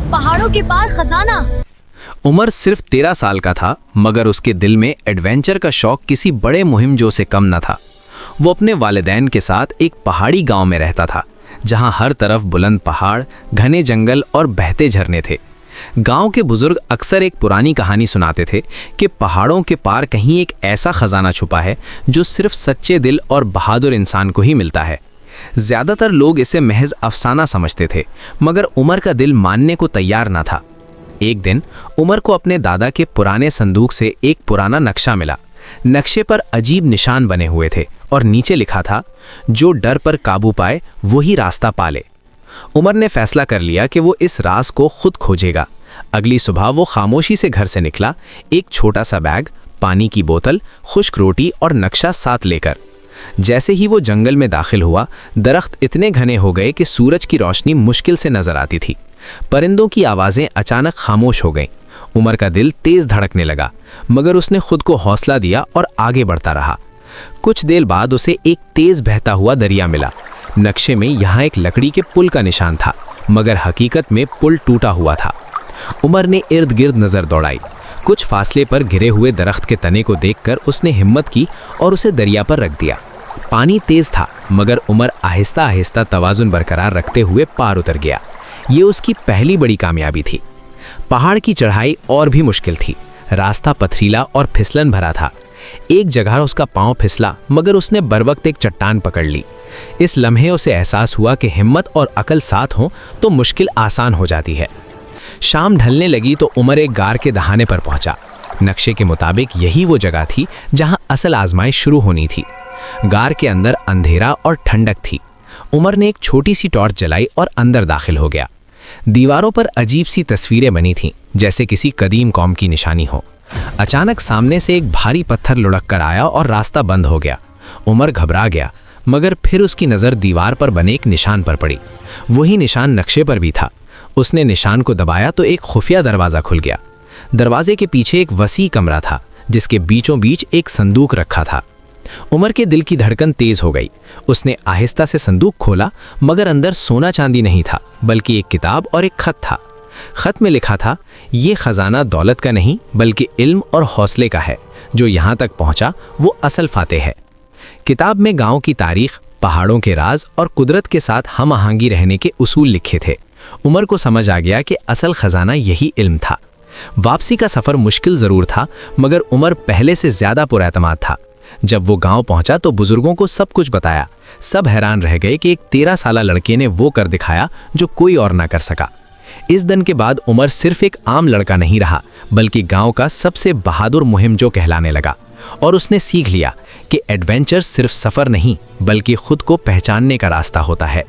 पहाड़ों के पार खजाना। उमर सिर्फ 13 साल का था, मगर उसके दिल में एडवेंचर का शौक किसी बड़े मुहिमजो से कम न था। वो अपने वालिदैन के साथ एक पहाड़ी गांव में रहता था, जहां हर तरफ बुलंद पहाड़, घने जंगल और बहते झरने थे। गांव के बुजुर्ग अक्सर एक पुरानी कहानी सुनाते थे कि पहाड़ों के पार कहीं एक ऐसा खजाना छुपा है जो सिर्फ सच्चे दिल और बहादुर इंसान को ही मिलता है। ज़्यादातर लोग इसे महज अफसाना समझते थे, मगर उमर का दिल मानने को तैयार न था। एक दिन उमर को अपने दादा के पुराने संदूक से एक पुराना नक्शा मिला। नक्शे पर अजीब निशान बने हुए थे और नीचे लिखा था, जो डर पर काबू पाए वही रास्ता पाले। उमर ने फैसला कर लिया कि वो इस राज को खुद खोजेगा। अगली सुबह वो खामोशी से घर से निकला, एक छोटा सा बैग, पानी की बोतल, खुश्क रोटी और नक्शा साथ लेकर। जैसे ही वो जंगल में दाखिल हुआ, दरख्त इतने घने हो गए कि सूरज की रोशनी मुश्किल से नजर आती थी। परिंदों की आवाज़ें अचानक खामोश हो गईं। उमर का दिल तेज धड़कने लगा, मगर उसने खुद को हौसला दिया और आगे बढ़ता रहा। कुछ देर बाद उसे एक तेज बहता हुआ दरिया मिला। नक्शे में यहाँ एक लकड़ी के पुल का निशान था, मगर हकीकत में पुल टूटा हुआ था। उमर ने इर्द गिर्द नज़र दौड़ाई। कुछ फासले पर गिरे हुए दरख्त के तने को देखकर उसने हिम्मत की और उसे दरिया पर रख दिया। पानी तेज था, मगर उमर आहिस्ता आहिस्ता तवाज़ुन बरकरार रखते हुए पार उतर गया। ये उसकी पहली बड़ी कामयाबी थी। पहाड़ की चढ़ाई और भी मुश्किल थी। रास्ता पथरीला और फिसलन भरा था। एक जगह उसका पांव फिसला, मगर उसने बरवक्त एक चट्टान पकड़ ली। इस लम्हे उसे एहसास हुआ कि हिम्मत और अकल साथ हों तो मुश्किल आसान हो जाती है। शाम ढलने लगी तो उमर एक गार के दहाने पर पहुंचा। नक्शे के मुताबिक यही वो जगह थी जहां असल आजमाइश शुरू होनी थी। गार के अंदर अंधेरा और ठंडक थी। उमर ने एक छोटी सी टॉर्च जलाई और अंदर दाखिल हो गया। दीवारों पर अजीब सी तस्वीरें बनी थीं, जैसे किसी कदीम कौम की निशानी हो। अचानक सामने से एक भारी पत्थर लुढ़क कर आया और रास्ता बंद हो गया। उमर घबरा गया, मगर फिर उसकी नज़र दीवार पर बने एक निशान पर पड़ी। वही निशान नक्शे पर भी था। उसने निशान को दबाया तो एक खुफिया दरवाज़ा खुल गया। दरवाजे के पीछे एक वसी कमरा था, जिसके बीचों बीच एक संदूक रखा था। उमर के दिल की धड़कन तेज हो गई। उसने आहिस्ता से संदूक खोला, मगर अंदर सोना चांदी नहीं था, बल्कि एक किताब और एक खत था। खत में लिखा था, ये खजाना दौलत का नहीं बल्कि इल्म और हौसले का है। जो यहाँ तक पहुँचा वो असल फातेह है। किताब में गांव की तारीख, पहाड़ों के राज और कुदरत के साथ हम आहंगी रहने के उसूल लिखे थे। उमर को समझ आ गया कि असल खजाना यही इल्म था। वापसी का सफ़र मुश्किल ज़रूर था, मगर उमर पहले से ज़्यादा पुरएतमाद था। जब वो गांव पहुंचा तो बुजुर्गों को सब कुछ बताया। सब हैरान रह गए कि एक 13 साला लड़के ने वो कर दिखाया जो कोई और ना कर सका। इस दिन के बाद उमर सिर्फ एक आम लड़का नहीं रहा, बल्कि गांव का सबसे बहादुर मुहिमजो कहलाने लगा। और उसने सीख लिया कि एडवेंचर सिर्फ सफ़र नहीं, बल्कि खुद को पहचानने का रास्ता होता है।